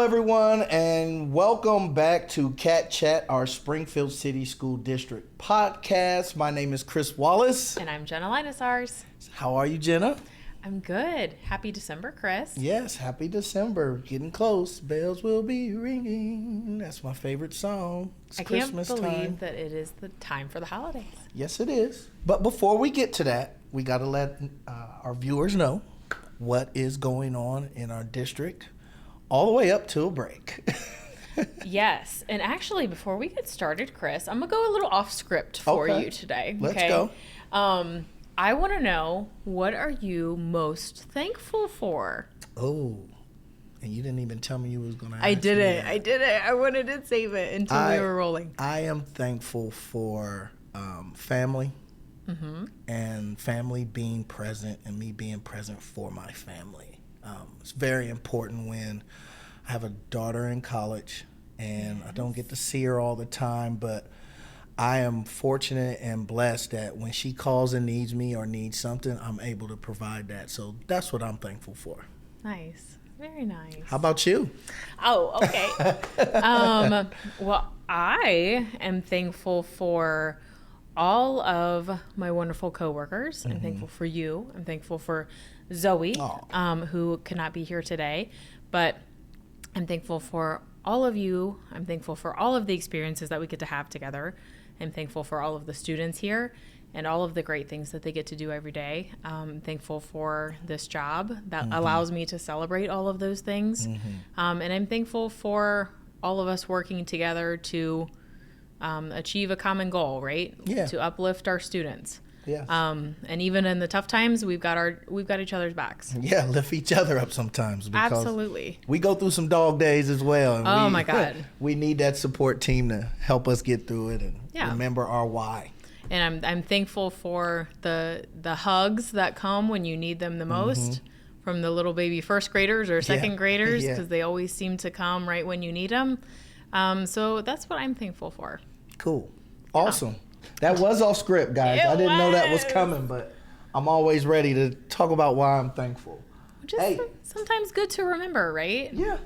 everyone, and welcome back to Cat Chat, our Springfield City School District podcast. My name is Chris Wallace. And I'm Jenna Linusars. How are you, Jenna? I'm good. Happy December, Chris. Yes, happy December. Getting close. Bells will be ringing. That's my favorite song. It's Christmas time. I can't believe that it is the time for the holidays. Yes, it is. But before we get to that, we got to let our viewers know what is going on in our district all the way up to a break. Yes. And actually, before we get started, Chris, I'm going to go a little off script for you today. Let's go. I want to know, what are you most thankful for? Oh, and you didn't even tell me you was going to ask I did it. that. I wanted to save it until we were rolling. I am thankful for family and family being present and me being present for my family. It's very important when I have a daughter in college and I don't get to see her all the time, but I am fortunate and blessed that when she calls and needs me or needs something, I'm able to provide that. So that's what I'm thankful for. Nice. Very nice. How about you? Oh, okay. Well, I am thankful for all of my wonderful coworkers. I'm thankful for you. I'm thankful for Zoe, who cannot be here today, but I'm thankful for all of you. I'm thankful for all of the experiences that we get to have together. I'm thankful for all of the students here and all of the great things that they get to do every day. I'm thankful for this job that allows me to celebrate all of those things. And I'm thankful for all of us working together to achieve a common goal, right? Yeah. To uplift our students. Yes. And even in the tough times, we've got each other's backs. Yeah, lift each other up sometimes. Because Absolutely. We go through some dog days as well. And my God. We need that support team to help us get through it and remember our why. And I'm thankful for the hugs that come when you need them the most from the little baby first graders or second graders, because they always seem to come right when you need them. So that's what I'm thankful for. Cool. Awesome. That was off script, guys. I didn't know that was coming, but I'm always ready to talk about why I'm thankful. Just sometimes good to remember, right? Yeah,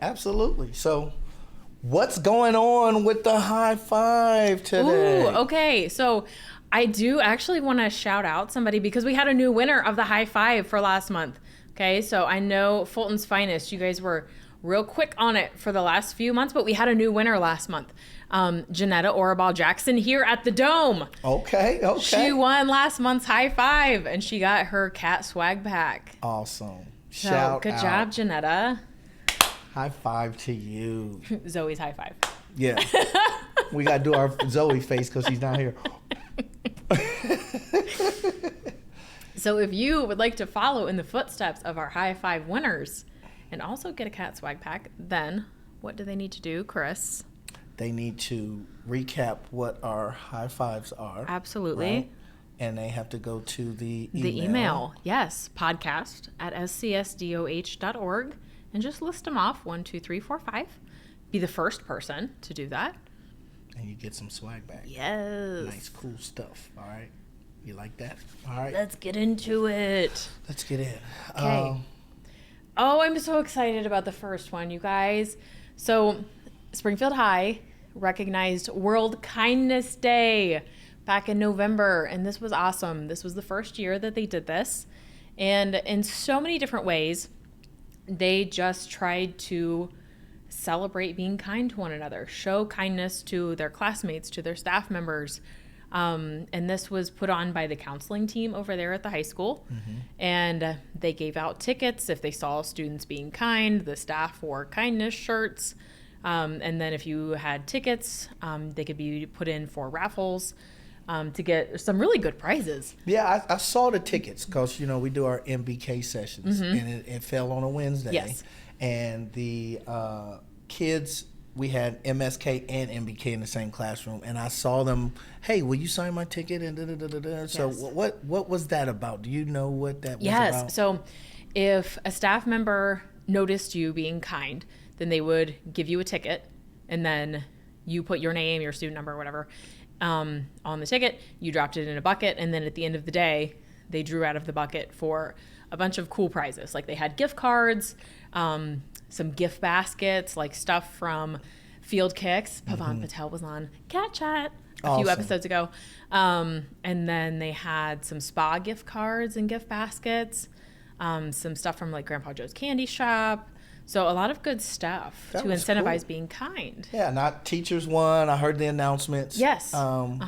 absolutely. So what's going on with the high five today? Ooh, okay. So I do actually want to shout out somebody because we had a new winner of the high five for last month. Okay, so I know Fulton's Finest, you guys were real quick on it for the last few months, but we had a new winner last month. Janetta Orabal Jackson here at the Dome. Okay. She won last month's high five and she got her cat swag pack. Awesome. Good job, Janetta. High five to you. Zoe's high five. Yeah. We got to do our Zoe face because she's not here. So if you would like to follow in the footsteps of our high five winners and also get a cat swag pack, then what do they need to do, Chris? They need to recap what our high fives are. Absolutely. Right? And they have to go to the email. The email, yes, podcast@scsdoh.org, and just list them off, 1, 2, 3, 4, 5. Be the first person to do that. And you get some swag back. Yes. Nice, cool stuff. All right. You like that? All right. Let's get into it. Let's get in. Okay. I'm so excited about the first one, you guys. So Springfield High recognized World Kindness Day back in November, and this was awesome. This was the first year that they did this, and in so many different ways, they just tried to celebrate being kind to one another, show kindness to their classmates, to their staff members, and this was put on by the counseling team over there at the high school, and they gave out tickets if they saw students being kind. The staff wore kindness shirts. And then if you had tickets, they could be put in for raffles to get some really good prizes. Yeah, I saw the tickets because, we do our MBK sessions, and it fell on a Wednesday. Yes. And the kids, we had MSK and MBK in the same classroom, and I saw them, hey, will you sign my ticket? And Yes. So what was that about? Do you know what that was about? Yes. So if a staff member noticed you being kind, then they would give you a ticket, and then you put your name, your student number, whatever, on the ticket. You dropped it in a bucket, and then at the end of the day, they drew out of the bucket for a bunch of cool prizes. Like they had gift cards, some gift baskets, like stuff from Field Kicks. Pavan Patel was on Cat Chat a few episodes ago. And then they had some spa gift cards and gift baskets, some stuff from like Grandpa Joe's Candy Shop. So a lot of good stuff to incentivize being kind. Yeah, not teachers won. I heard the announcements. Yes. On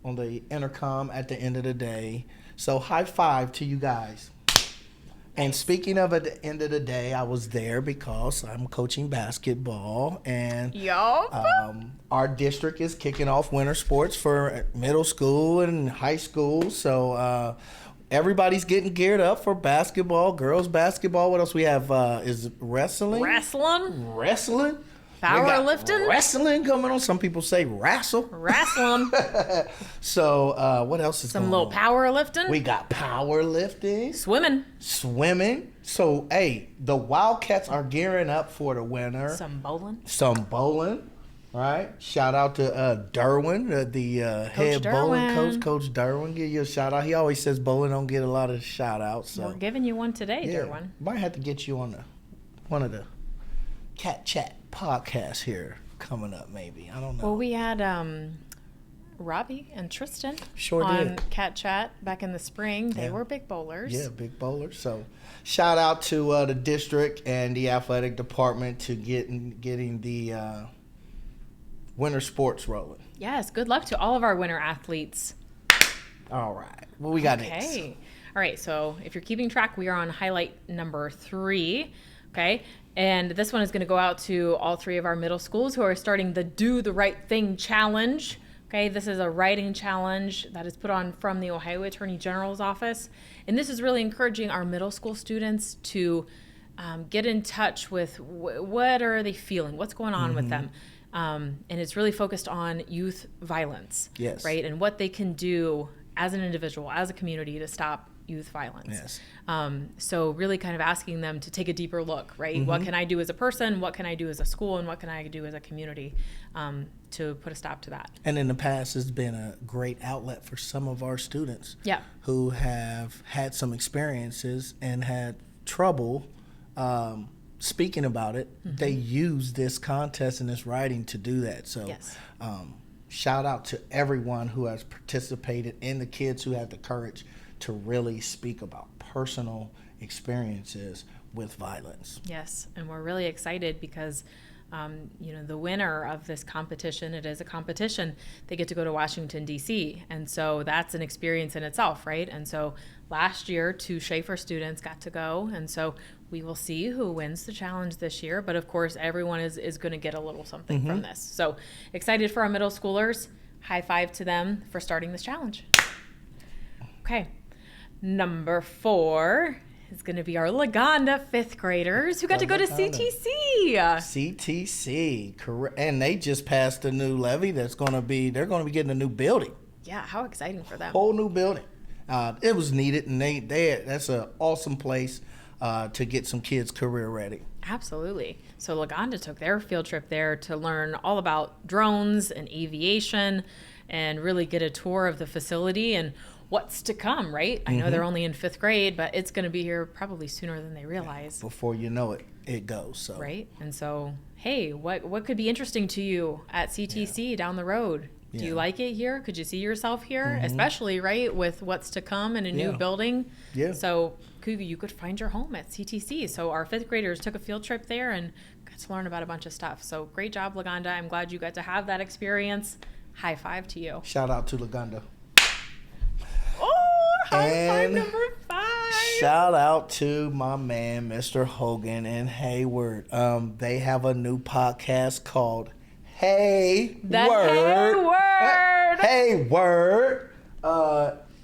the intercom at the end of the day. So high five to you guys. And speaking of at the end of the day, I was there because I'm coaching basketball, and our district is kicking off winter sports for middle school and high school. So everybody's getting geared up for basketball, girls basketball. What else we have? Is wrestling? Wrestling. Powerlifting. Wrestling coming on. Some people say wrestle. Wrestling. So what else is going on? Some little powerlifting. We got powerlifting. Swimming. So, hey, the Wildcats are gearing up for the winter. Some bowling. Right. Shout out to Derwin, the head bowling coach, Coach Derwin. Give you a shout out. He always says bowling don't get a lot of shout outs. So. We're giving you one today, Derwin. Might have to get you on one of the Cat Chat podcasts here coming up, maybe. I don't know. Well, we had Robbie and Tristan on Cat Chat back in the spring. They were big bowlers. Yeah, big bowlers. So shout out to the district and the athletic department to getting the winter sports rolling. Yes, good luck to all of our winter athletes. All right. What we got next? Okay. All right, so if you're keeping track, we are on highlight number 3. Okay. And this one is going to go out to all 3 of our middle schools who are starting the Do the Right Thing Challenge. Okay, this is a writing challenge that is put on from the Ohio Attorney General's office. And this is really encouraging our middle school students to get in touch with what are they feeling, what's going on with them. And it's really focused on youth violence, right? And what they can do as an individual, as a community to stop youth violence. So really kind of asking them to take a deeper look, right? What can I do as a person? What can I do as a school? And what can I do as a community to put a stop to that? And in the past, it's been a great outlet for some of our students who have had some experiences and had trouble speaking about it. They use this contest and this writing to do that. So shout out to everyone who has participated and the kids who had the courage to really speak about personal experiences with violence. Yes, and we're really excited because, the winner of this competition, it is a competition, they get to go to Washington, D.C., and so that's an experience in itself, right? And so last year, 2 Schaefer students got to go, and so we will see who wins the challenge this year, but of course, everyone is going to get a little something from this. So excited for our middle schoolers. High five to them for starting this challenge. Okay. Number 4 is going to be our Laganda 5th graders who got to go to CTC. CTC, correct. And they just passed a new levy they're going to be getting a new building. Yeah, how exciting for them. Whole new building. It was needed, and that's an awesome place to get some kids career ready. Absolutely. So Laganda took their field trip there to learn all about drones and aviation and really get a tour of the facility and what's to come, right? I know they're only in 5th grade, but it's going to be here probably sooner than they realize. Before you know it, it goes. So. Right? And so, hey, what could be interesting to you at CTC down the road? Do you like it here? Could you see yourself here? Especially, right, with what's to come in a new building. Yeah. So you could find your home at CTC. So our 5th graders took a field trip there and got to learn about a bunch of stuff. So great job, Laganda. I'm glad you got to have that experience. High five to you. Shout out to Laganda. High five number 5. Shout out to my man, Mr. Hogan in Hayward. They have a new podcast called Hayward. Hayward.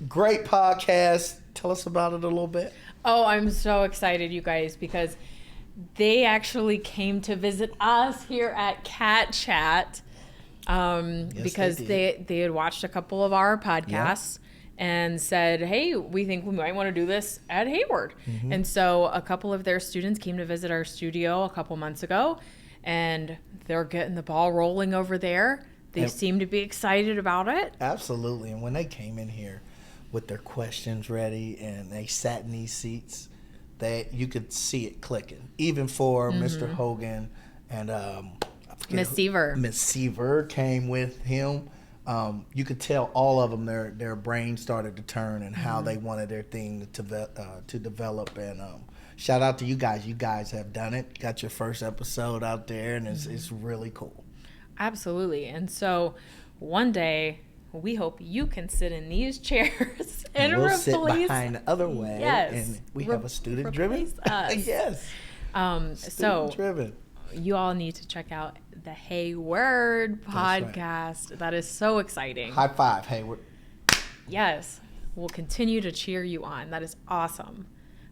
Great podcast. Tell us about it a little bit. Oh, I'm so excited, you guys, because they actually came to visit us here at Cat Chat because they had watched a couple of our podcasts. And said, hey, we think we might want to do this at Hayward. And so a couple of their students came to visit our studio a couple months ago, and they're getting the ball rolling over there. They seem to be excited about it. Absolutely. And when they came in here with their questions ready and they sat in these seats, you could see it clicking. Even for Mr. Hogan and Miss Seaver. Miss Seaver came with him. You could tell all of them their brains started to turn and how they wanted their thing to develop. And shout out to you guys. You guys have done it. Got your first episode out there, and it's really cool. Absolutely. And so one day we hope you can sit in these chairs and we'll replace sit behind the other way. Yes. And we have a student driven. Yes. So driven. You all need to check out the Hayward podcast. Right. That is so exciting. High five, Hayward. Yes. We'll continue to cheer you on. That is awesome.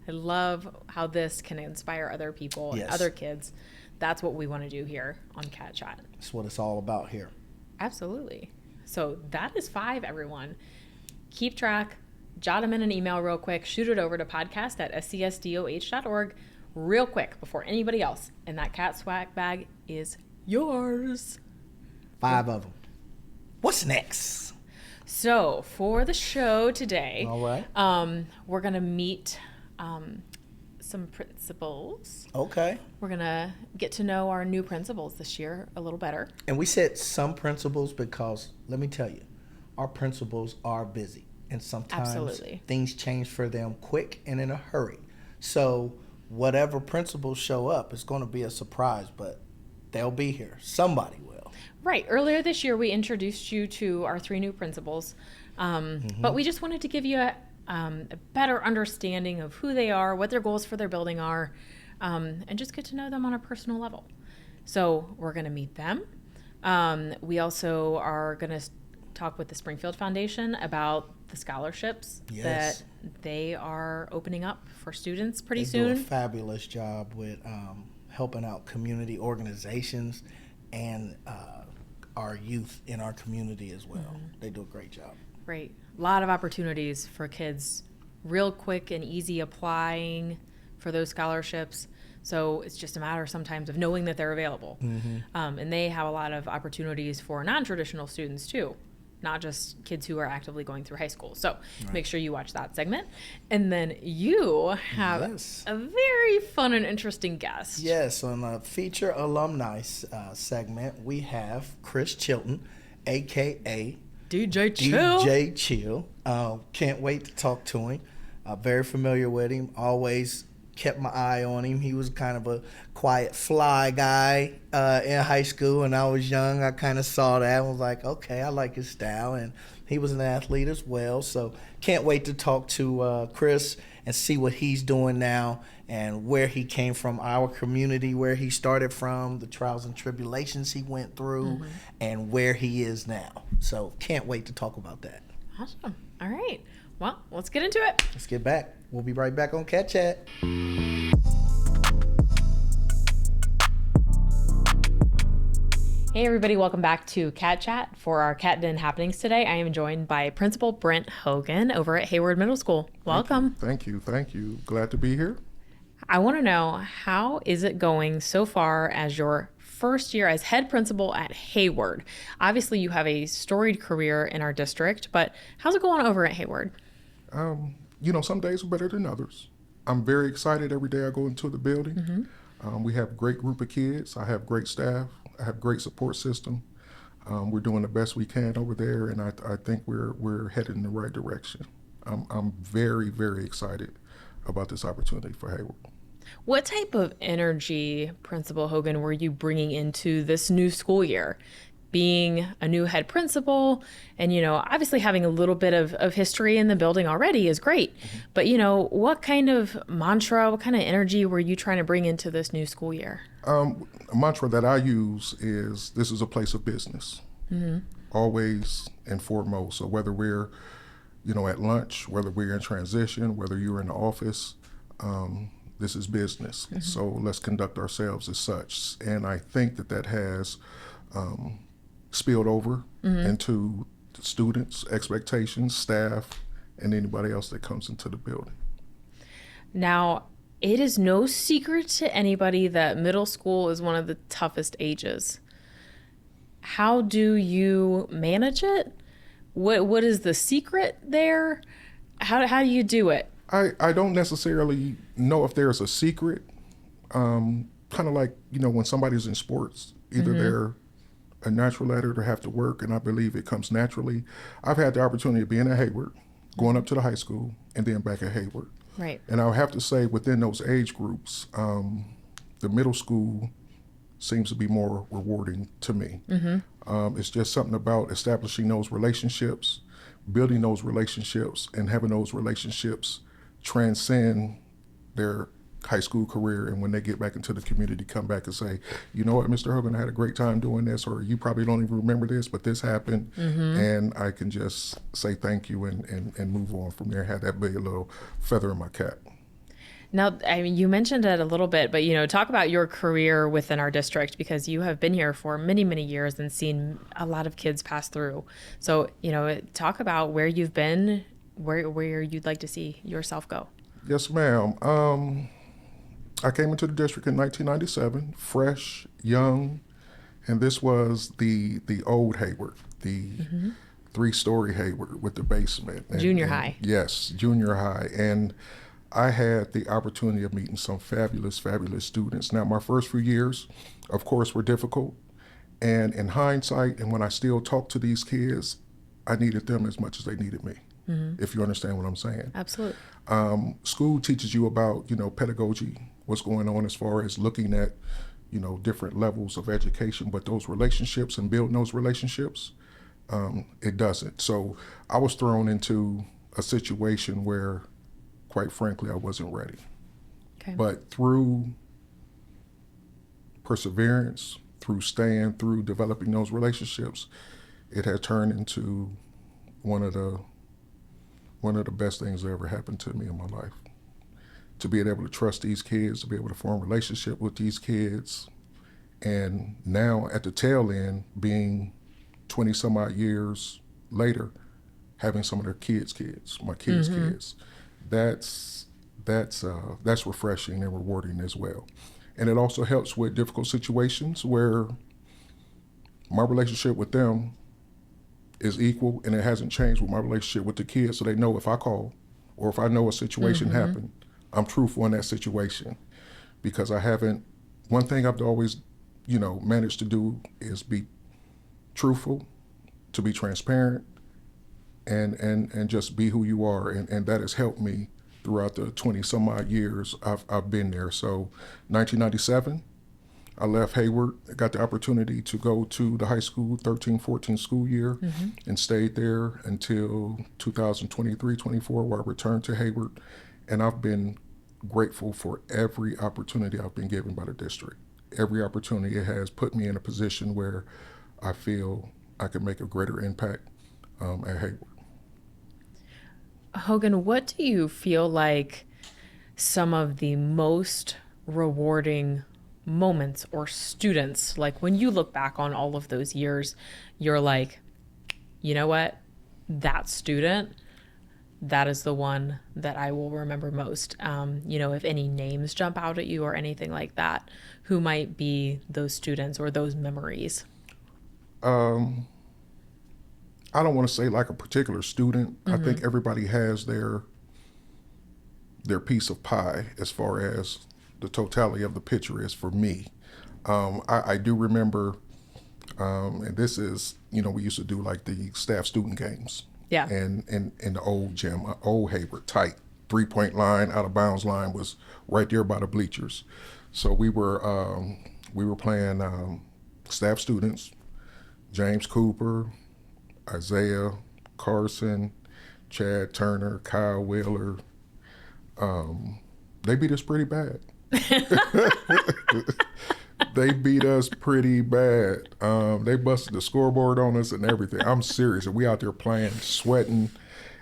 I love how this can inspire other people and other kids. That's what we want to do here on Cat Chat. That's what it's all about here. Absolutely. So that is 5, everyone. Keep track. Jot them in an email real quick. Shoot it over to podcast@scsdoh.org real quick before anybody else. And that cat swag bag is yours. 5 of them. What's next? So for the show today, all right, we're going to meet some principals. Okay. We're going to get to know our new principals this year a little better. And we said some principals because, let me tell you, our principals are busy. And sometimes things change for them quick and in a hurry. So whatever principals show up, it's going to be a surprise, but they'll be here. Somebody will. Right. Earlier this year, we introduced you to our 3 new principals. But we just wanted to give you a better understanding of who they are, what their goals for their building are, and just get to know them on a personal level. So we're going to meet them. We also are going to talk with the Springfield Foundation about the scholarships that they are opening up for students pretty soon. They do a fabulous job with helping out community organizations and our youth in our community as well. They do a great job. Great. A lot of opportunities for kids, real quick and easy applying for those scholarships. So it's just a matter sometimes of knowing that they're available. And they have a lot of opportunities for non-traditional students too, not just kids who are actively going through high school. So make sure you watch that segment. And then you have a very fun and interesting guest. Yes, on the feature alumni segment, we have Chris Chilton, a.k.a. DJ Chill. DJ Chill. Can't wait to talk to him. Very familiar with him. Always kept my eye on him. He was kind of a quiet, fly guy in high school. And I was young. I kind of saw that and was like, okay, I like his style. And he was an athlete as well. So can't wait to talk to Chris and see what he's doing now and where he came from, our community, where he started from, the trials and tribulations he went through, and where he is now. So can't wait to talk about that. Awesome. All right. Well, let's get into it. Let's get back. We'll be right back on Cat Chat. Hey everybody, welcome back to Cat Chat. For our Cat Den happenings today, I am joined by Principal Brentt Hogan over at Hayward Middle School. Welcome. Thank you. Glad to be here. I want to know, how is it going so far as your first year as head principal at Hayward? Obviously, you have a storied career in our district, but how's it going over at Hayward? Some days are better than others. I'm very excited every day I go into the building. We have a great group of kids. I have great staff. I have great support system. We're doing the best we can over there, and I think we're headed in the right direction. I'm very, very excited about this opportunity for Hayward. What type of energy, Principal Hogan, were you bringing into this new school year? Being a new head principal and, obviously having a little bit of history in the building already is great. But, what kind of mantra, what kind of energy were you trying to bring into this new school year? A mantra that I use is, this is a place of business, always and foremost. So whether we're, at lunch, whether we're in transition, whether you're in the office, this is business. So let's conduct ourselves as such. And I think that has spilled over into the students' expectations, staff, and anybody else that comes into the building. Now, it is no secret to anybody that middle school is one of the toughest ages. How do you manage it? What is the secret there? How do you do it? I don't necessarily know if there's a secret. Kind of like, when somebody's in sports, either they're a natural at it or have to work, and I believe it comes naturally. I've had the opportunity of being at Hayward, going up to the high school, and then back at Hayward. Right. And I would have to say within those age groups, the middle school seems to be more rewarding to me. It's just something about establishing those relationships, building those relationships, and having those relationships transcend their high school career, and when they get back into the community, come back and say, you know what, Mr. Hogan, I had a great time doing this, or you probably don't even remember this, but this happened, and I can just say thank you and move on from there, have that big little feather in my cap. Now, I mean, you mentioned it a little bit, but, talk about your career within our district, because you have been here for many, many years and seen a lot of kids pass through. So, talk about where you've been, where you'd like to see yourself go. Yes, ma'am. I came into the district in 1997, fresh, young, and this was the old Hayward, the 3-story Hayward with the basement. Junior high. Yes, junior high. And I had the opportunity of meeting some fabulous, fabulous students. Now, my first few years, of course, were difficult. And in hindsight, and when I still talk to these kids, I needed them as much as they needed me, if you understand what I'm saying. Absolutely. School teaches you about, pedagogy, what's going on as far as looking at, different levels of education, but those relationships and building those relationships, it doesn't. So I was thrown into a situation where, quite frankly, I wasn't ready. Okay. But through perseverance, through staying, through developing those relationships, it had turned into one of the best things that ever happened to me in my life. To be able to trust these kids, to be able to form a relationship with these kids, and now at the tail end, being 20 some odd years later, having some of their kids, my kids' kids, that's refreshing and rewarding as well. And it also helps with difficult situations where my relationship with them is equal, and it hasn't changed with my relationship with the kids, so they know if I call or if I know a situation happened, I'm truthful in that situation, because one thing I've always, managed to do is be truthful, to be transparent, and just be who you are. And that has helped me throughout the 20 some odd years I've been there. So 1997, I left Hayward. I got the opportunity to go to the high school 13-14 school year and stayed there until 2023-24, where I returned to Hayward. And I've been grateful for every opportunity I've been given by the district. Every opportunity it has put me in a position where I feel I can make a greater impact at Hayward. Hogan, what do you feel like some of the most rewarding moments or students, like when you look back on all of those years, you're like, you know what, that student, that is the one that I will remember most. If any names jump out at you or anything like that, who might be those students or those memories? I don't want to say like a particular student. I think everybody has their piece of pie as far as the totality of the picture is for me. I do remember, and this is, we used to do like the staff student games. Yeah. And in the old gym, old Hayward, tight 3-point line, out of bounds line was right there by the bleachers. So we were playing staff students, James Cooper, Isaiah Carson, Chad Turner, Kyle Wheeler. They beat us pretty bad. They beat us pretty bad. They busted the scoreboard on us and everything. I'm serious. And we out there playing, sweating.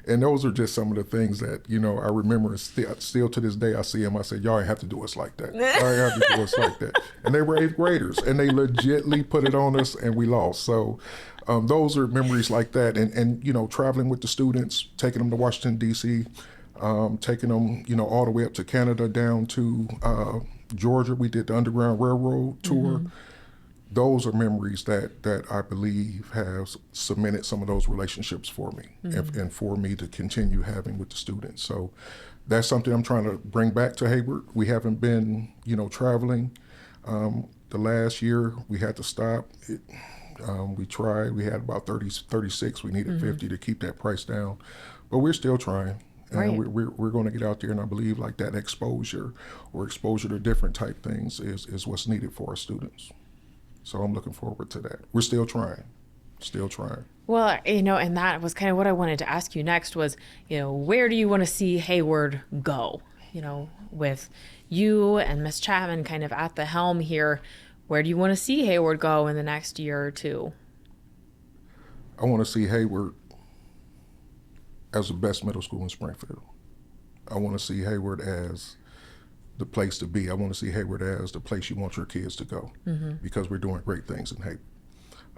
And those are just some of the things that, I remember. Still to this day, I see them. I said, y'all ain't have to do us like that. Y'all ain't have to do us like that. And they were 8th graders. And they legitly put it on us, and we lost. So those are memories like that. And traveling with the students, taking them to Washington, D.C., taking them, all the way up to Canada, down to Georgia. We did the Underground Railroad tour. those are memories that I believe have cemented some of those relationships for me, and for me to continue having with the students. So that's something I'm trying to bring back to Hayward. We haven't been, traveling. The last year we had to stop. We tried. We had about 36. We needed 50 to keep that price down, but we're still trying. And Right. we're going to get out there, and I believe like that exposure to different type things is what's needed for our students. So I'm looking forward to that. We're still trying. Well, and that was kind of what I wanted to ask you next was, where do you want to see Hayward go? With you and Miss Chapman kind of at the helm here, where do you want to see Hayward go in the next year or two? I want to see Hayward as the best middle school in Springfield. I want to see Hayward as the place to be. I want to see Hayward as the place you want your kids to go, because we're doing great things in Hayward.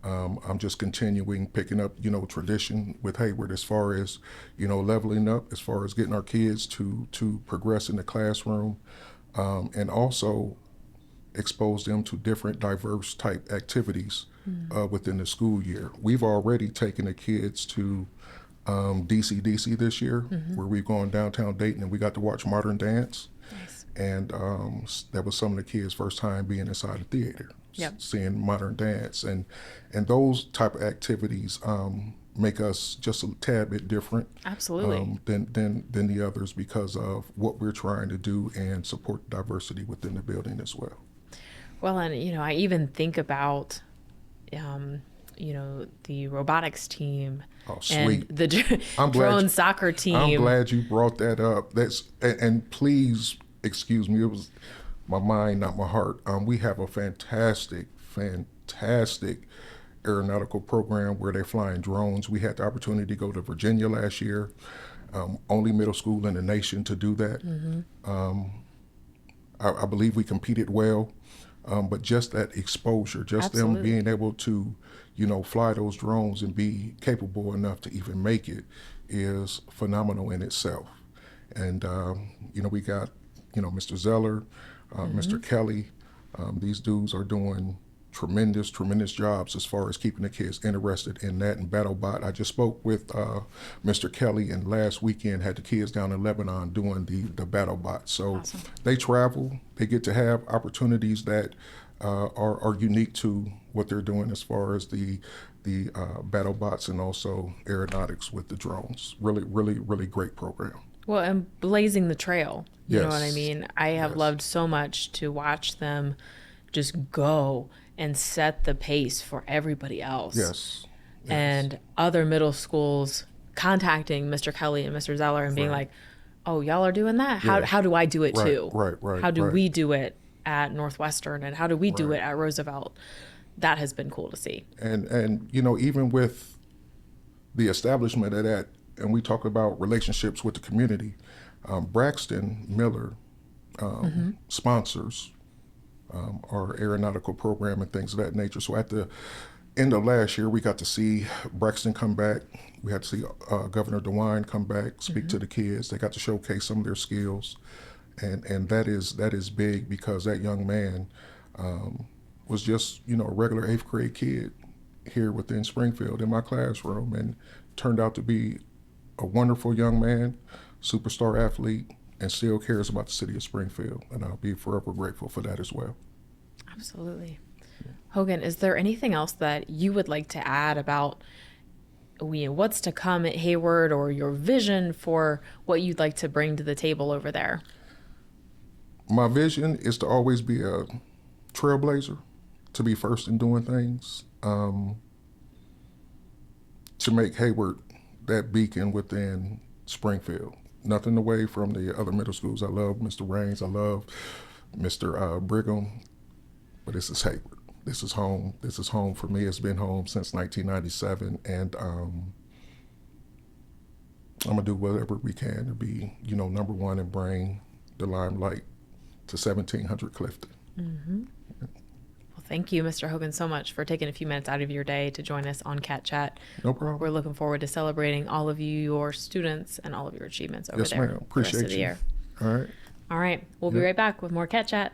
I'm just continuing picking up, tradition with Hayward as far as, leveling up, as far as getting our kids to progress in the classroom, and also expose them to different diverse type activities within the school year. We've already taken the kids to DC this year, where we've gone downtown Dayton and we got to watch modern dance. Nice. And that was some of the kids' first time being inside a theater, seeing modern dance, and those type of activities make us just a tad bit different, Absolutely. than the others, because of what we're trying to do and support diversity within the building as well. Well, and I even think about, the robotics team. Oh, sweet. And the drone soccer team. I'm glad you brought that up. And please excuse me, it was my mind, not my heart. We have a fantastic aeronautical program where they're flying drones. We had the opportunity to go to Virginia last year, only middle school in the nation to do that. I believe we competed well, but just that exposure, just Absolutely. them being able to, fly those drones and be capable enough to even make it is phenomenal in itself. And, we got, Mr. Zeller, Mr. Kelly. These dudes are doing tremendous jobs as far as keeping the kids interested in that. And BattleBot, I just spoke with Mr. Kelly, and last weekend had the kids down in Lebanon doing the BattleBot. So Awesome. They travel, they get to have opportunities that are unique to what they're doing as far as the BattleBots and also aeronautics with the drones. Really great program. Well, and blazing the trail. You know Yes. what I mean? I have loved so much to watch them just go and set the pace for everybody else. Yes. And other middle schools contacting Mr. Kelly and Mr. Zeller and being like, oh, y'all are doing that? How do I do it too? Right. How do we do it at Northwestern, and how do we do it at Roosevelt? That has been cool to see. And even with the establishment of that, and we talk about relationships with the community, Braxton Miller sponsors our aeronautical program and things of that nature. So at the end of last year, we got to see Braxton come back. We had to see Governor DeWine come back, speak to the kids. They got to showcase some of their skills, and that is big, because that young man was just a regular 8th grade kid here within Springfield in my classroom, and turned out to be a wonderful young man, superstar athlete, and still cares about the city of Springfield. And I'll be forever grateful for that as well. Absolutely. Hogan, is there anything else that you would like to add about what's to come at Hayward, or your vision for what you'd like to bring to the table over there? My vision is to always be a trailblazer, to be first in doing things, to make Hayward that beacon within Springfield. Nothing away from the other middle schools. I love Mr. Raines. I love Mr. Brigham, but this is Hayward. This is home. This is home for me. It's been home since 1997, and I'm gonna do whatever we can to be, number one, and bring the limelight to 1700 Clifton. Well, thank you, Mr. Hogan, so much for taking a few minutes out of your day to join us on Cat Chat. No problem. We're looking forward to celebrating all of you, your students, and all of your achievements over Yes, there. ma'am. the rest Appreciate of the you. year. All right. All right. We'll be right back with more Cat Chat.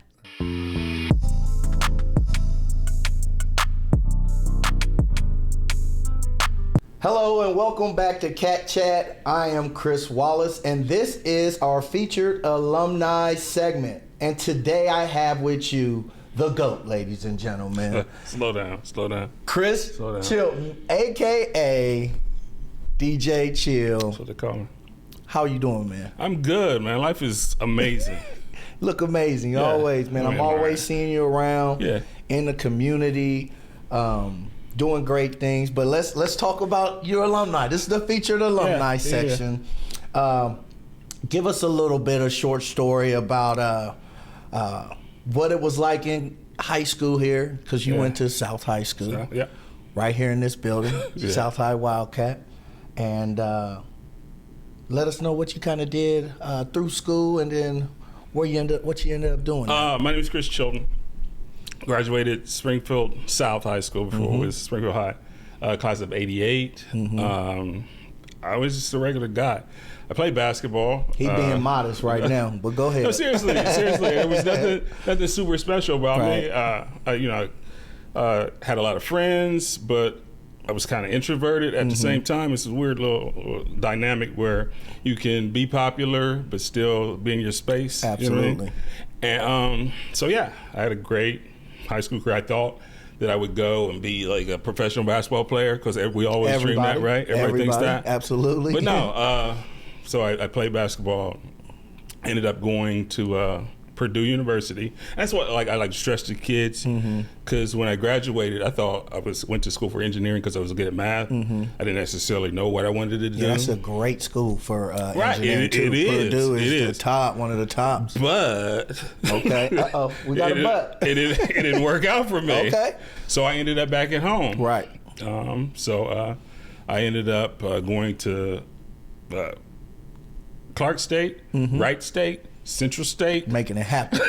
Hello and welcome back to Cat Chat. I am Chris Wallace and this is our featured alumni segment. And today I have with you the GOAT, ladies and gentlemen. Slow down. Chris Slow down. Chilton, a.k.a. DJ Chill. That's what they call me. How you doing, man? I'm good, man. Life is amazing. Look amazing, Yeah. always, man. I'm always right. seeing you around in the community, doing great things. But let's talk about your alumni. This is the featured alumni section. Give us a little bit of short story about what it was like in high school here, because you went to South High School, So, right here in this building, South High Wildcat, and let us know what you kind of did through school, and then what you ended up doing. My name is Chris Chilton. Graduated Springfield South High School before it was Springfield High, class of '88. I was just a regular guy. I played basketball. He being modest right now, but go ahead. No, seriously, there was nothing super special about me. I had a lot of friends, but I was kind of introverted at the same time. It's a weird little dynamic where you can be popular but still be in your space. Absolutely. You know what I mean? And so I had a great high school career. I thought that I would go and be like a professional basketball player, because we always dream that, right? Everybody thinks that. Absolutely. But no, so I played basketball, ended up going to Purdue University. That's what I like to stress to kids, because when I graduated, I thought went to school for engineering because I was good at math. I didn't necessarily know what I wanted to do. Yeah, that's a great school for Right, engineering too. Purdue is the top, one of the tops. But Okay, we got a but. It didn't work out for me. Okay. So I ended up back at home. Right. So I ended up going to Clark State, Wright State, Central State. Making it happen.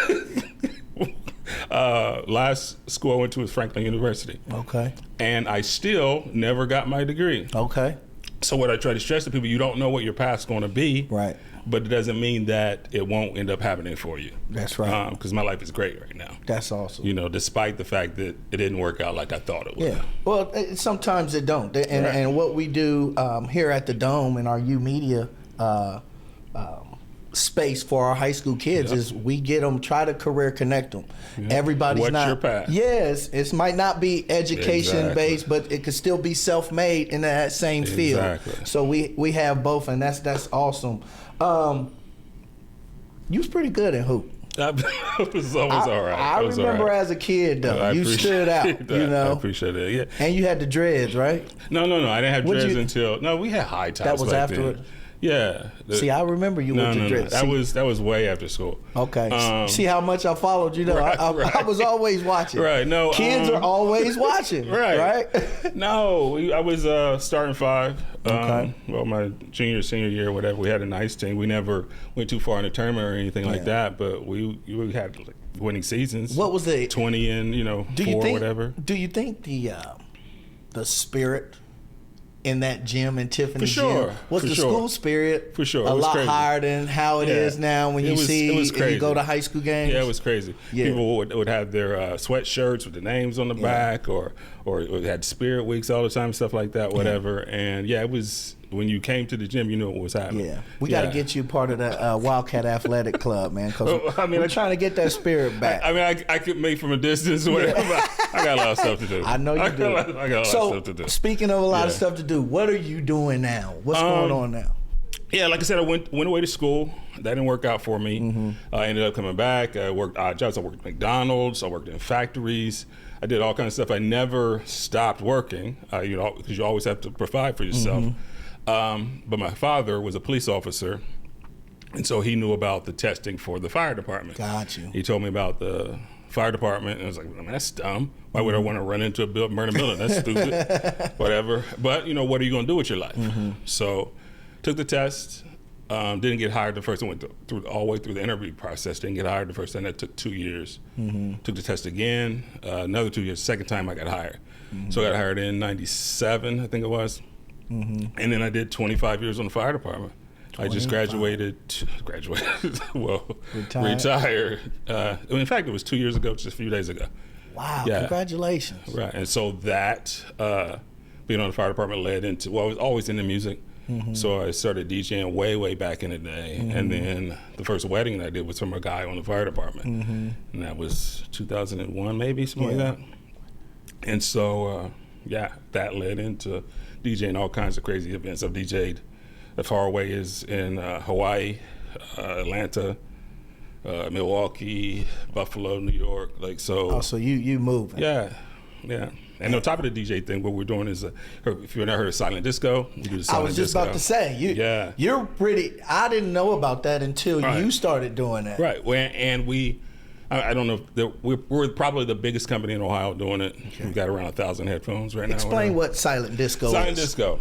Last school I went to was Franklin University. Okay. And I still never got my degree. Okay. So what I try to stress to people, you don't know what your path's going to be. Right. But it doesn't mean that it won't end up happening for you. That's right. Because my life is great right now. That's awesome. You know, despite the fact that it didn't work out like I thought it would. Yeah. Well, sometimes it don't. And what we do here at the Dome in our U Media space for our high school kids is we get them, try to career connect them. Everybody's What's not. your path? Yes, it might not be education based, but it could still be self-made in that same field. Exactly. So we have both, and that's awesome. You was pretty good at hoop. It was always all right. I remember as a kid though, you stood out. That. You know, I appreciate it. Yeah. and you had the dreads, right? No. I didn't have dreads until we had high tops. That was back afterward. then. Yeah. See, I remember you with the dreads. That was way after school. Okay. See how much I followed you though. I was always watching. Right. No. Kids are always watching. Right. Right. No, I was starting five. Okay. Well, my senior year, whatever. We had a nice team. We never went too far in the tournament or anything like that. But we had like winning seasons. What was the 20 and do 4 you think, whatever. Do you think the spirit in that gym in Tiffany gym was the school spirit for sure a lot crazy. higher than how it is now when you you go to high school games? Yeah, it was crazy. Yeah. People would have their sweatshirts with the names on the back, or had spirit weeks all the time, stuff like that, whatever. And it was, when you came to the gym, you knew what was happening. Yeah, we got to get you part of the Wildcat Athletic Club, man, because we're trying to get that spirit back. I mean, I could make from a distance, whatever. I got a lot of stuff to do. I know you do. I got a lot of stuff to do. Speaking of a lot of stuff to do, what are you doing now? What's going on now? Yeah, like I said, I went away to school. That didn't work out for me. I ended up coming back. I worked odd jobs. I worked at McDonald's. I worked in factories. I did all kinds of stuff. I never stopped working, because you always have to provide for yourself. But my father was a police officer, and so he knew about the testing for the fire department. Got you. He told me about the fire department, and I was like, I mean, that's dumb. Why would I want to run into a building, burn a building? That's stupid. Whatever. But, what are you going to do with your life? So took the test. Didn't get hired the first. I went through all the way through the interview process. Didn't get hired the first time. That took 2 years. Took the test again. Another 2 years. Second time I got hired. So I got hired in '97, I think it was. And then I did 25 years on the fire department. I just graduated. Well, retired. In fact, it was 2 years ago, just a few days ago. Wow! Yeah. Congratulations. Right, and so that being on the fire department led into, well, I was always into music. So I started DJing way back in the day. And then the first wedding that I did was from a guy on the fire department. And that was 2001, maybe, something like that. And so, that led into DJing all kinds of crazy events. I've DJ'd as far away as in Hawaii, Atlanta, Milwaukee, Buffalo, New York. Like, so. Oh, so you moving. Yeah. And on top of the DJ thing, what we're doing is, if you've never heard of silent disco, we do the silent disco. I was just about to say, you're pretty. I didn't know about that until you started doing that. Right. And I don't know. We're probably the biggest company in Ohio doing it. Okay. We've got around 1,000 headphones right now. Explain what silent disco is. Silent disco.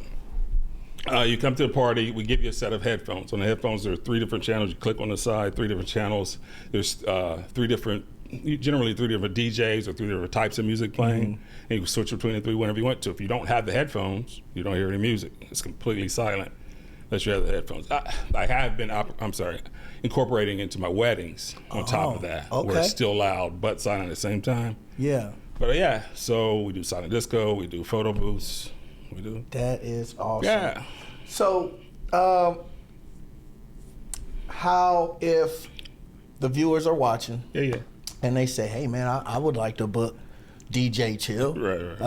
You come to the party, we give you a set of headphones. On the headphones, there are 3 different channels. You click on the side, 3 different channels. There's generally 3 different DJs or 3 different types of music playing, and you can switch between the 3 whenever you want to. If you don't have the headphones, you don't hear any music. It's completely silent unless you have the headphones. I have been, incorporating into my weddings on top of that, where it's still loud but silent at the same time. Yeah. But so we do silent disco, we do photo booths, That is awesome. Yeah. So, how if the viewers are watching? Yeah. And they say, "Hey, man, I would like to book DJ Chill." Right.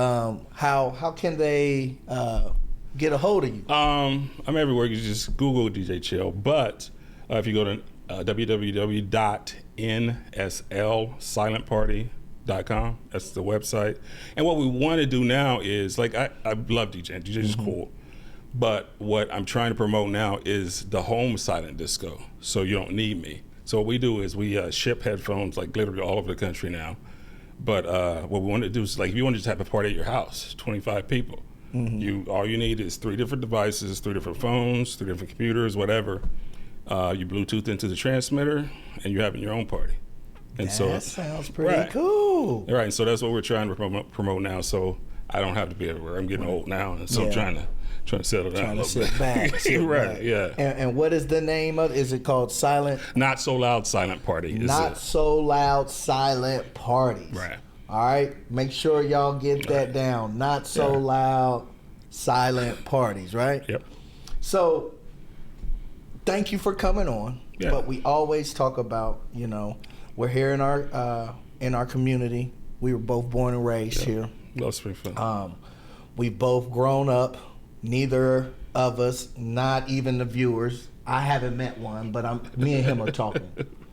How can they get a hold of you? I'm everywhere. You just Google DJ Chill. But if you go to www.nslsilentparty.com, that's the website. And what we want to do now is, like, I love DJing. DJ is cool. But what I'm trying to promote now is the home silent disco. So you don't need me. So what we do is we ship headphones like literally all over the country now. But what we want to do is, like, if you want to just have a party at your house, 25 people, all you need is 3 different devices, 3 different phones, 3 different computers, whatever. You Bluetooth into the transmitter, and you're having your own party. And that sounds pretty cool. Right, and so that's what we're trying to promote now. So I don't have to be everywhere. I'm getting old now, and so I'm trying to settle down. Trying to sit back. Right, yeah. And what is the name of it? Is it called Silent? Not So Loud Silent Party. Not So Loud Silent Parties. Right. All right. Make sure y'all get that down. Not So Loud Silent Parties, right? Yep. So, thank you for coming on. Yeah. But we always talk about, we're here in our community. We were both born and raised here. Love Springfield. We've both grown up. Neither of us, not even the viewers. I haven't met one, but me and him are talking.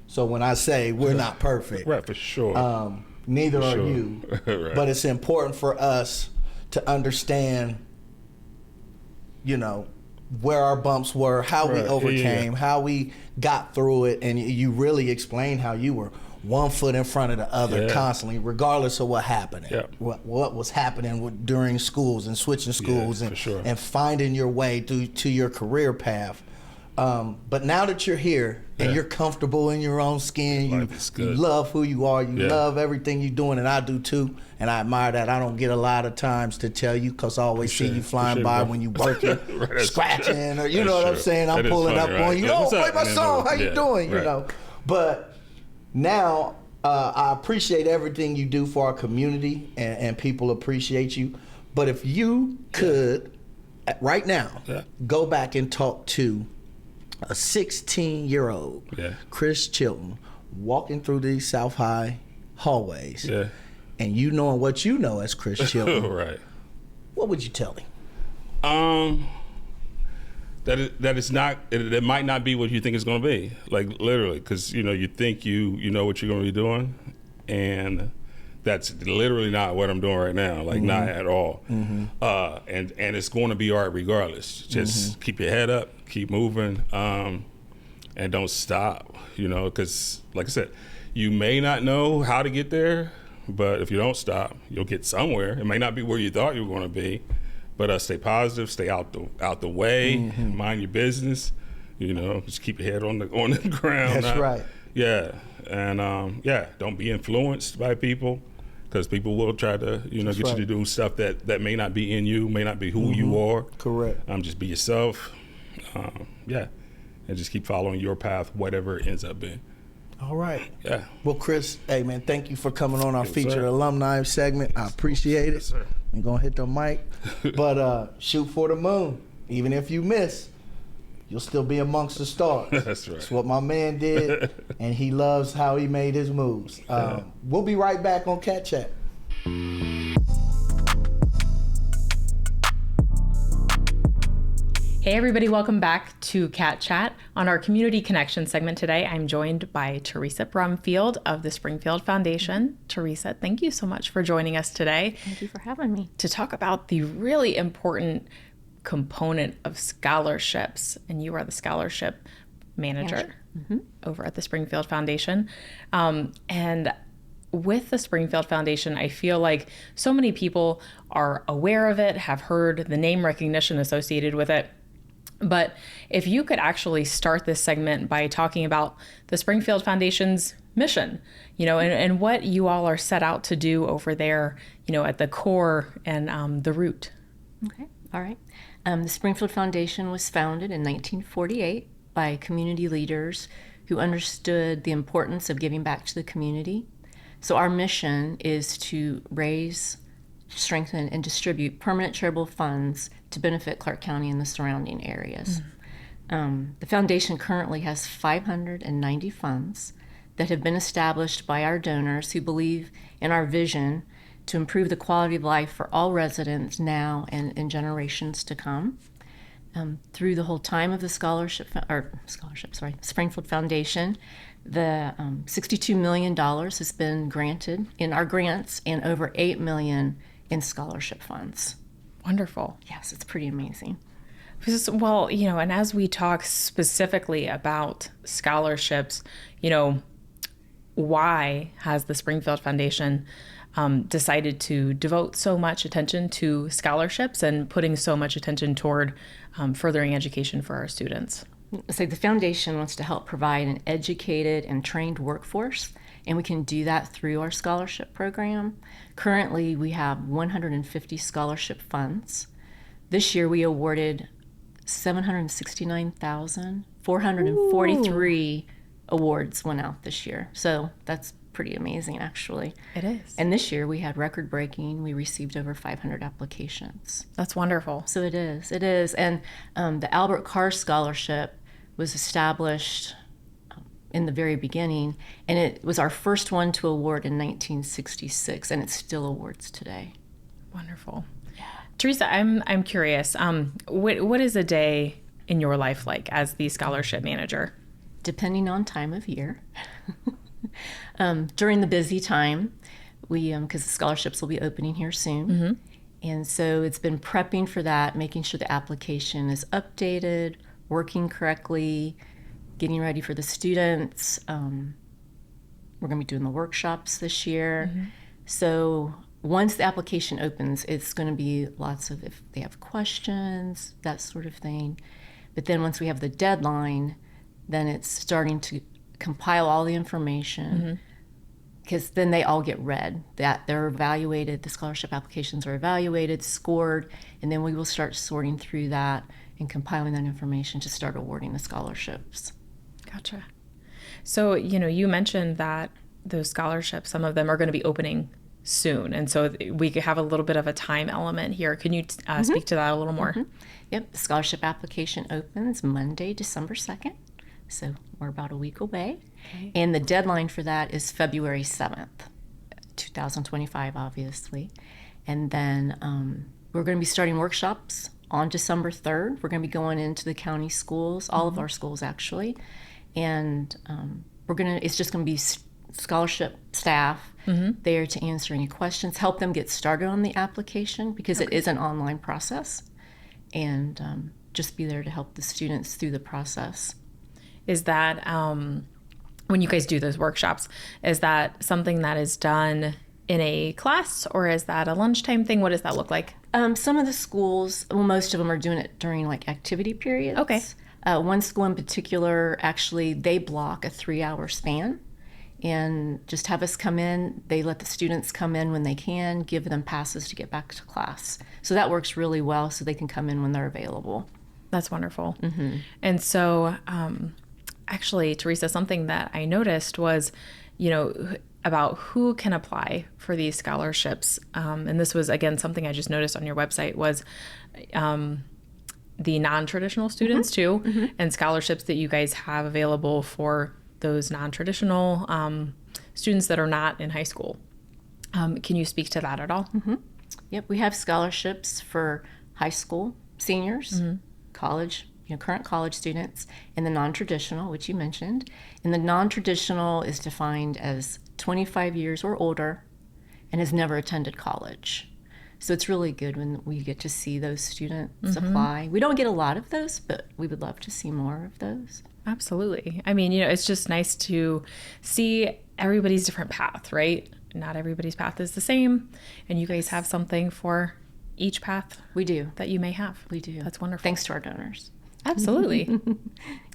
So when I say we're not perfect, right, for sure. Neither are you. Right. But it's important for us to understand, where our bumps were, how we overcame, how we got through it, and you really explained how you were one foot in front of the other constantly, regardless of what happened. What was happening during schools and switching schools and finding your way to your career path. But now that you're here and you're comfortable in your own skin, you love who you are, you love everything you're doing, and I do too. And I admire that. I don't get a lot of times to tell you because I always see you flying by when you working, scratching, or you know what I'm saying. I'm pulling up on you. Oh, play my song. How you doing? You know, but. Now, I appreciate everything you do for our community, and people appreciate you. But if you could, right now, go back and talk to a 16-year-old Chris Chilton walking through these South High hallways, and you knowing what you know as Chris Chilton, what would you tell him? That might not be what you think it's going to be, like literally, because you think you know what you're going to be doing, and that's literally not what I'm doing right now, like not at all. And it's going to be art regardless. Just keep your head up, keep moving, and don't stop. Because like I said, you may not know how to get there, but if you don't stop, you'll get somewhere. It may not be where you thought you were going to be. But stay positive, stay out the way, mind your business. Just keep your head on the ground. That's right. Yeah, and don't be influenced by people, because people will try to get you to do stuff that may not be in you, may not be who you are. Correct. Just be yourself. And just keep following your path, whatever it ends up being. All right. Yeah. Well, Chris, hey man, thank you for coming on our featured alumni segment. I appreciate it. Yes, sir. Ain't gonna hit the mic, but shoot for the moon. Even if you miss, you'll still be amongst the stars. That's right. That's what my man did, and he loves how he made his moves. We'll be right back on Cat Chat. Hey everybody, welcome back to Cat Chat. On our Community Connection segment today, I'm joined by Teresa Brumfield of the Springfield Foundation. Teresa, thank you so much for joining us today. Thank you for having me. To talk about the really important component of scholarships, and you are the scholarship manager over at the Springfield Foundation. And with the Springfield Foundation, I feel like so many people are aware of it, have heard the name recognition associated with it. But if you could actually start this segment by talking about the Springfield Foundation's mission, and what you all are set out to do over there, at the core and the root. Okay, all right. The Springfield Foundation was founded in 1948 by community leaders who understood the importance of giving back to the community. So our mission is to raise, strengthen, and distribute permanent charitable funds to benefit Clark County and the surrounding areas. The foundation currently has 590 funds that have been established by our donors who believe in our vision to improve the quality of life for all residents now and in generations to come. Through the whole time of the Springfield Foundation, the $62 million has been granted in our grants and over $8 million in scholarship funds. Wonderful. Yes, it's pretty amazing. Well, and as we talk specifically about scholarships, why has the Springfield Foundation decided to devote so much attention to scholarships and putting so much attention toward furthering education for our students? So the foundation wants to help provide an educated and trained workforce, and we can do that through our scholarship program. Currently, we have 150 scholarship funds. This year, we awarded 769,443 awards went out this year. So that's pretty amazing, actually. It is. And this year, we had record-breaking. We received over 500 applications. That's wonderful. So it is. And the Albert Carr Scholarship was established in the very beginning, and it was our first one to award in 1966, and it still awards today. Wonderful. Yeah. Teresa, I'm curious. What is a day in your life like as the scholarship manager? Depending on time of year. During the busy time, because the scholarships will be opening here soon, and so it's been prepping for that, making sure the application is updated, working correctly, getting ready for the students. We're going to be doing the workshops this year. So once the application opens, it's going to be lots of, if they have questions, that sort of thing. But then once we have the deadline, then it's starting to compile all the information, because then they all get read, that they're evaluated, the scholarship applications are evaluated, scored, and then we will start sorting through that and compiling that information to start awarding the scholarships. Gotcha. So, you mentioned that those scholarships, some of them are going to be opening soon. And so we could have a little bit of a time element here. Can you speak to that a little more? Yep. The scholarship application opens Monday, December 2nd. So we're about a week away. Okay. And the deadline for that is February 7th, 2025, obviously. And then we're going to be starting workshops on December 3rd. We're going to be going into the county schools, all of our schools actually. And it's just going to be scholarship staff there to answer any questions, help them get started on the application, because it is an online process, and just be there to help the students through the process. Is that, when you guys do those workshops, is that something that is done in a class, or is that a lunchtime thing? What does that look like? Some of the schools, most of them are doing it during activity periods. Okay. One school in particular, actually, they block a 3-hour span and just have us come in. They let the students come in when they can, give them passes to get back to class. So that works really well, so they can come in when they're available. That's wonderful. And so, actually, Teresa, something that I noticed was, about who can apply for these scholarships. And this was, again, something I just noticed on your website was the non-traditional students too, and scholarships that you guys have available for those non-traditional students that are not in high school. Can you speak to that at all? Yep, we have scholarships for high school seniors, college, current college students, and the non-traditional, which you mentioned. And the non-traditional is defined as 25 years or older and has never attended college. So it's really good when we get to see those students apply. We don't get a lot of those, but we would love to see more of those. Absolutely. I mean, it's just nice to see everybody's different path, right? Not everybody's path is the same, and you guys have something for each path. We do. That you may have. We do. That's wonderful. Thanks to our donors. Absolutely.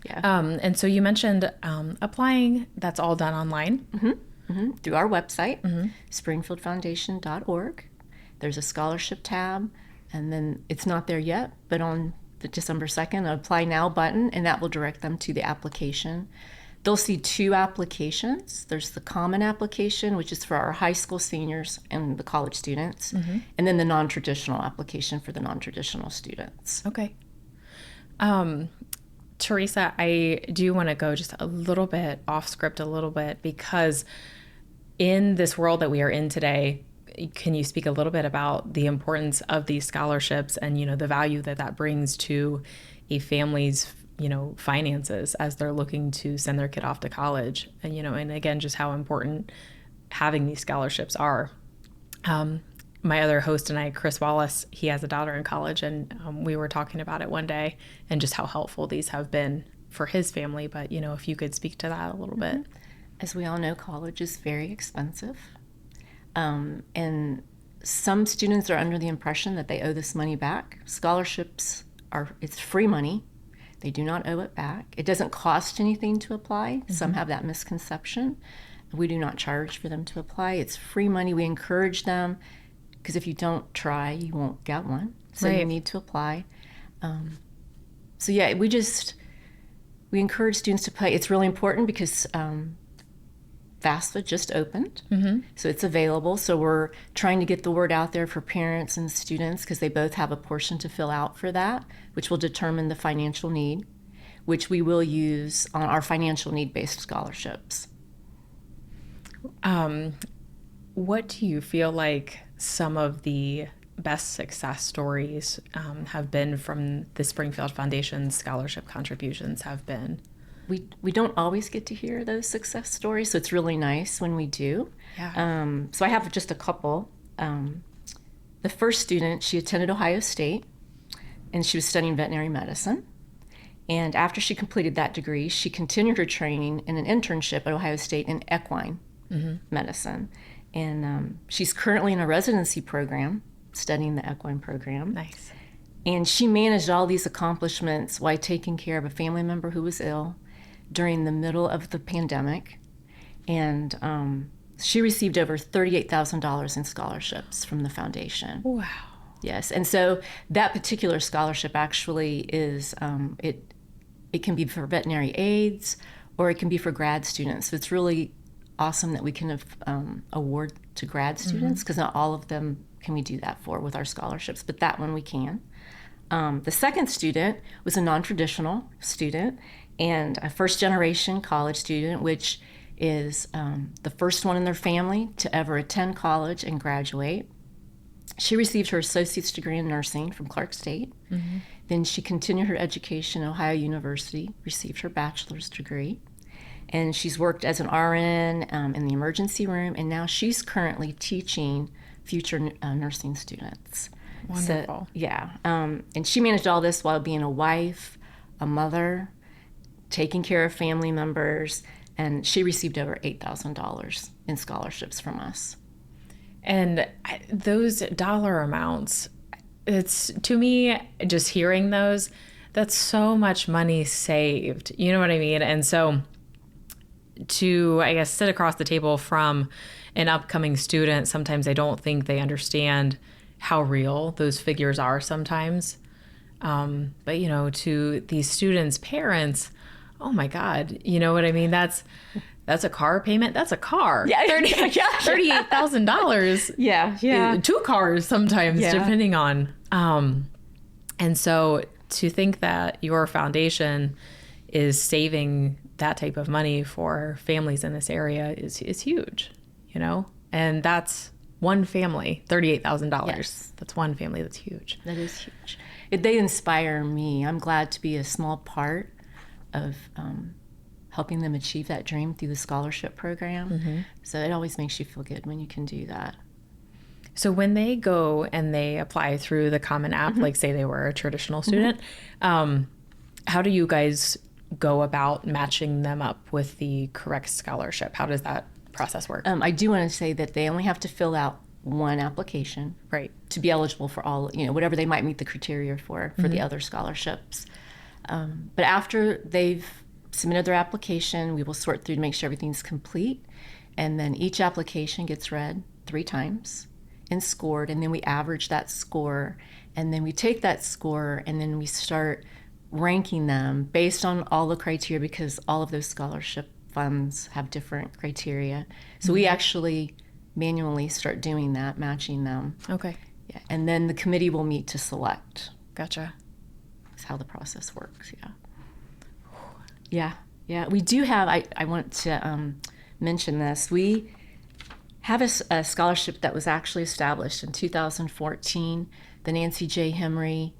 Yeah. And so you mentioned applying. That's all done online. Through our website, springfieldfoundation.org. There's a scholarship tab, and then it's not there yet, but on the December 2nd, an Apply Now button, and that will direct them to the application. They'll see 2 applications. There's the common application, which is for our high school seniors and the college students, and then the non-traditional application for the non-traditional students. Okay. Teresa, I do want to go just a little bit off script because in this world that we are in today, can you speak a little bit about the importance of these scholarships and, the value that brings to a family's, finances as they're looking to send their kid off to college, and, and again, just how important having these scholarships are. My other host and I, Chris Wallace, he has a daughter in college, and we were talking about it one day and just how helpful these have been for his family. But, if you could speak to that a little bit. As we all know, college is very expensive. And some students are under the impression that they owe this money back. Scholarships it's free money. They do not owe it back. It doesn't cost anything to apply. Some have that misconception. We do not charge for them to apply. It's free money. We encourage them, because if you don't try, you won't get one. So you need to apply. So yeah, we encourage students to apply. It's really important because FAFSA just opened, so it's available. So we're trying to get the word out there for parents and students, because they both have a portion to fill out for that, which will determine the financial need, which we will use on our financial need-based scholarships. What do you feel like some of the best success stories have been from the Springfield Foundation scholarship contributions have been? We don't always get to hear those success stories, so it's really nice when we do. Yeah. So I have just a couple. The first student, she attended Ohio State, and she was studying veterinary medicine. And after she completed that degree, she continued her training in an internship at Ohio State in equine medicine. And she's currently in a residency program, studying the equine program. Nice. And she managed all these accomplishments while taking care of a family member who was ill during the middle of the pandemic. And she received over $38,000 in scholarships from the foundation. Wow. Yes, and so that particular scholarship actually is, it can be for veterinary aides, or it can be for grad students. So it's really awesome that we can award to grad students, because not all of them can we do that for with our scholarships, but that one we can. The second student was a non-traditional student and a first-generation college student, which is the first one in their family to ever attend college and graduate. She received her associate's degree in nursing from Clark State. Then she continued her education at Ohio University, received her bachelor's degree. And she's worked as an RN in the emergency room, and now she's currently teaching future nursing students. Wonderful. So, yeah. And she managed all this while being a wife, a mother, taking care of family members, and she received over $8,000 in scholarships from us. And those dollar amounts, it's, to me, just hearing those, that's so much money saved. You know what I mean? And so to, I guess, sit across the table from an upcoming student, sometimes I don't think they understand how real those figures are sometimes. But, you know, to these students' parents, oh my God, you know what I mean? That's that's a car payment. That's a car. Yeah. $38,000. Yeah. 2 cars sometimes, depending on. And so to think that your foundation is saving that type of money for families in this area is huge, you know? And that's one family, $38,000. Yes. That's one family. That's huge. That is huge. They inspire me. I'm glad to be a small part of helping them achieve that dream through the scholarship program. So it always makes you feel good when you can do that. So when they go and they apply through the Common App, like say they were a traditional student, how do you guys go about matching them up with the correct scholarship? How does that process work? I do want to say that they only have to fill out one application, Right. to be eligible for all, whatever they might meet the criteria for the other scholarships. But after they've submitted their application, we will sort through to make sure everything's complete. And then each application gets read 3 times and scored. And then we average that score. And then we take that score and then we start ranking them based on all the criteria, because all of those scholarship funds have different criteria. So we actually manually start doing that, matching them. Okay. Yeah. And then the committee will meet to select. Gotcha. That's how the process works. Yeah. We do have, I want to mention this. We have a scholarship that was actually established in 2014, the Nancy J. Hemry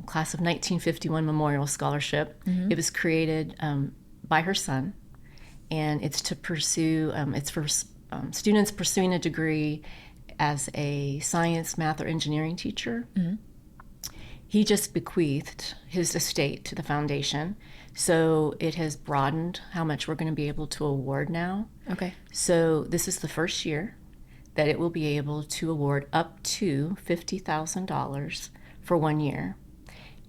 Class of 1951 Memorial Scholarship. It was created by her son, and it's to pursue, it's for students pursuing a degree as a science, math, or engineering teacher. He just bequeathed his estate to the foundation, so it has broadened how much we're going to be able to award now. Okay. So this is the first year that it will be able to award up to $50,000 for 1 year.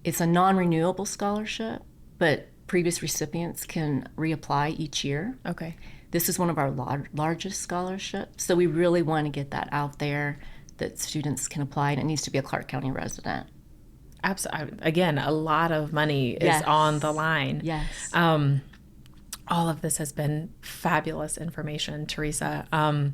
It's a non-renewable scholarship, but previous recipients can reapply each year. Okay. This is one of our largest scholarships, so we really want to get that out there that students can apply, and it needs to be a Clark County resident. Absolutely. Again, a lot of money is on the line. Yes. All of this has been fabulous information, Teresa. And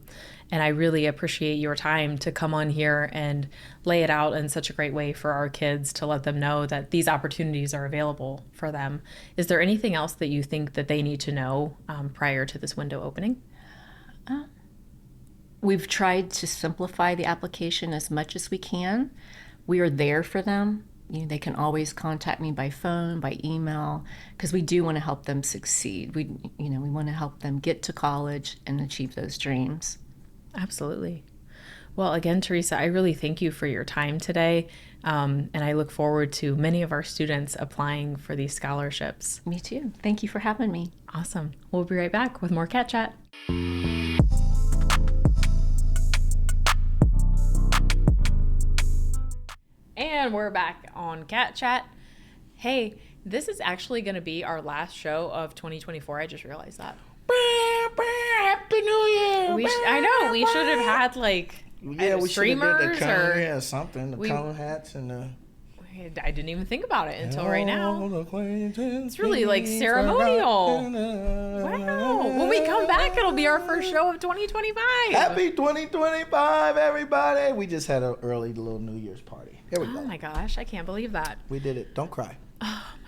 I really appreciate your time to come on here and lay it out in such a great way for our kids, to let them know that these opportunities are available for them. Is there anything else that you think that they need to know prior to this window opening? We've tried to simplify the application as much as we can. We are there for them. They can always contact me by phone, by email, because we do want to help them succeed. We want to help them get to college and achieve those dreams. Absolutely. Well, again, Teresa, I really thank you for your time today. And I look forward to many of our students applying for these scholarships. Me too. Thank you for having me. Awesome. We'll be right back with more Cat Chat. And we're back on Cat Chat. Hey, this is actually going to be our last show of 2024. I just realized that. Happy New Year! I know. We should have had we should have streamers did the cone, or something. The cone hats and the. I didn't even think about it until right now. It's It's really like ceremonial. Wow. When we come back, it'll be our first show of 2025. Happy 2025, everybody! We just had an early little New Year's party. Here we go. Oh my gosh, I can't believe that. We did it. Don't cry.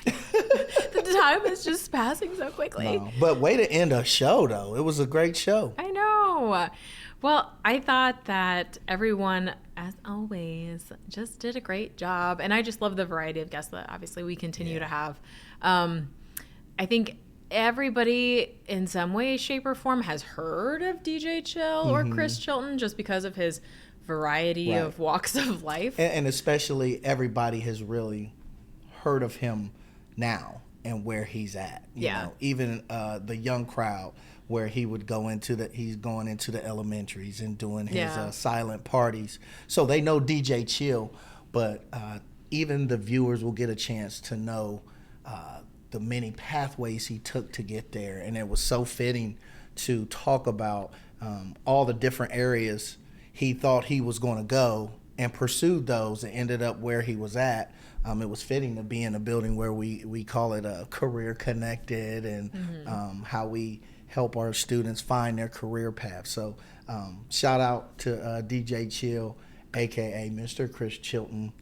The time is just passing so quickly. No, but way to end a show, though. It was a great show. I know. Well, I thought that everyone, as always, just did a great job. And I just love the variety of guests that obviously we continue to have. I think everybody in some way, shape, or form has heard of DJ Chill or Chris Chilton just because of his variety of walks of life. And especially everybody has really heard of him now and where he's at. You know, even the young crowd, where he would he's going into the elementaries and doing his silent parties. So they know DJ Chill, but even the viewers will get a chance to know the many pathways he took to get there. And it was so fitting to talk about all the different areas he thought he was going to go and pursued those and ended up where he was at. It was fitting to be in a building where we call it a career connected, and how we help our students find their career path. So shout out to DJ Chill, aka Mr. Chris Chilton,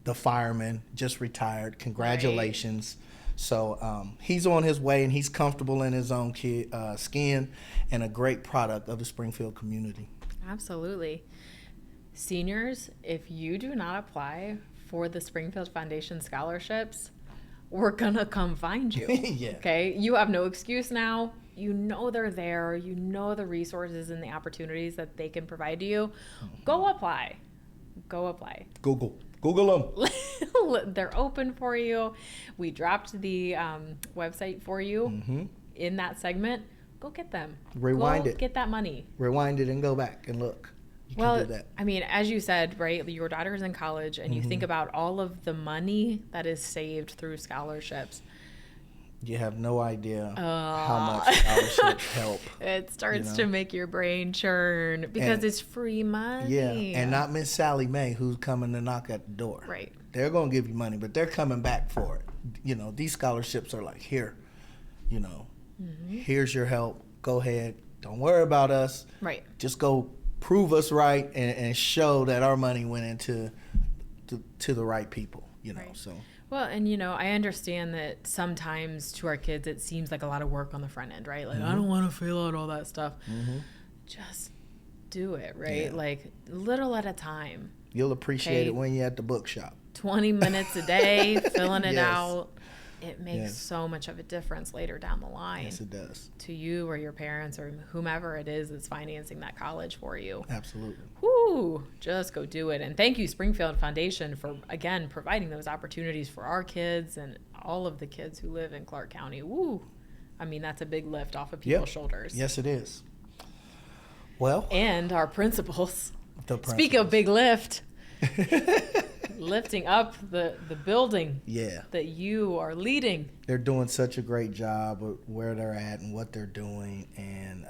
the fireman, just retired. Congratulations. Right. So he's on his way, and he's comfortable in his own skin, and a great product of the Springfield community. Absolutely. Seniors, if you do not apply for the Springfield Foundation scholarships, we're gonna come find you. Yeah. Okay? You have no excuse now. You know they're there. You know the resources and the opportunities that they can provide to you. Go apply. Go apply. Google them. They're open for you. We dropped the website for you in that segment. Go get them. Rewind it. Get that money. Rewind it and go back and look. You can do that. I mean, as you said, right, your daughter's in college, and you think about all of the money that is saved through scholarships. You have no idea how much scholarships help. It starts to make your brain churn because it's free money. Yeah, and not Miss Sally Mae, who's coming to knock at the door. Right. They're going to give you money, but they're coming back for it. You know, these scholarships are like, here, you know, here's your help. Go ahead. Don't worry about us. Right. Just go prove us right and show that our money went into to the right people, you know, so. Well, and, you know, I understand that sometimes to our kids it seems like a lot of work on the front end, right? Like, I don't want to fill out all that stuff. Just do it, right? Yeah. Like, little at a time. You'll appreciate it when you're at the bookshop. 20 minutes a day, filling it Yes. out. It makes so much of a difference later down the line. Yes, it does. To you or your parents or whomever it is that's financing that college for you. Absolutely. Whoo, just go do it. And thank you, Springfield Foundation, for, again, providing those opportunities for our kids and all of the kids who live in Clark County. Woo. I mean, that's a big lift off of people's shoulders. Yes, it is. Well. And our principals. Speak of big lift. Lifting up the building that you are leading. They're doing such a great job of where they're at and what they're doing, and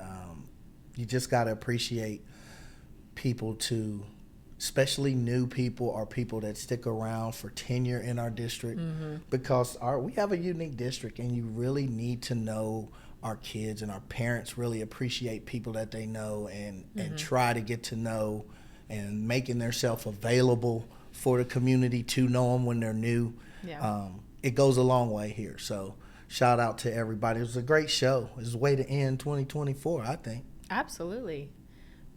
you just got to appreciate people especially new people or people that stick around for tenure in our district, because we have a unique district, and you really need to know our kids, and our parents really appreciate people that they know and try to get to know and making themselves available for the community to know them when they're new. Yeah. It goes a long way here. So shout out to everybody. It was a great show. It was a way to end 2024, I think. Absolutely.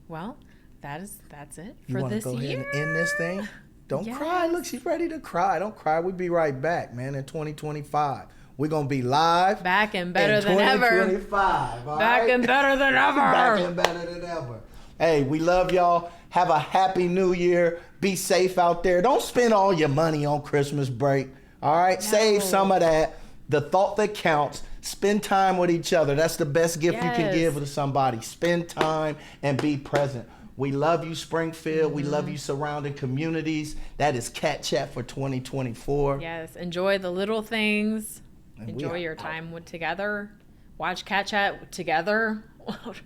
Well, that's it you for this year. You want to go ahead and end this thing? Don't cry. Look, she's ready to cry. Don't cry. We'll be right back, man, in 2025. We're going to be live. Back and better than ever. 2025. Back and better than ever. Back and better than ever. Hey, we love y'all. Have a happy new year. Be safe out there. Don't spend all your money on Christmas break. All right? No. Save some of that. The thought that counts. Spend time with each other. That's the best gift you can give to somebody. Spend time and be present. We love you, Springfield. We love you, surrounding communities. That is Cat Chat for 2024. Yes. Enjoy the little things. And enjoy your time together. Watch Cat Chat together.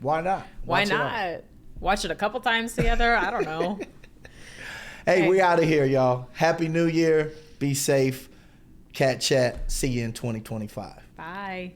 Why not? Why not? Watch it a couple times together. I don't know. Hey, we out of here, y'all. Happy New Year. Be safe. Cat Chat. See you in 2025. Bye.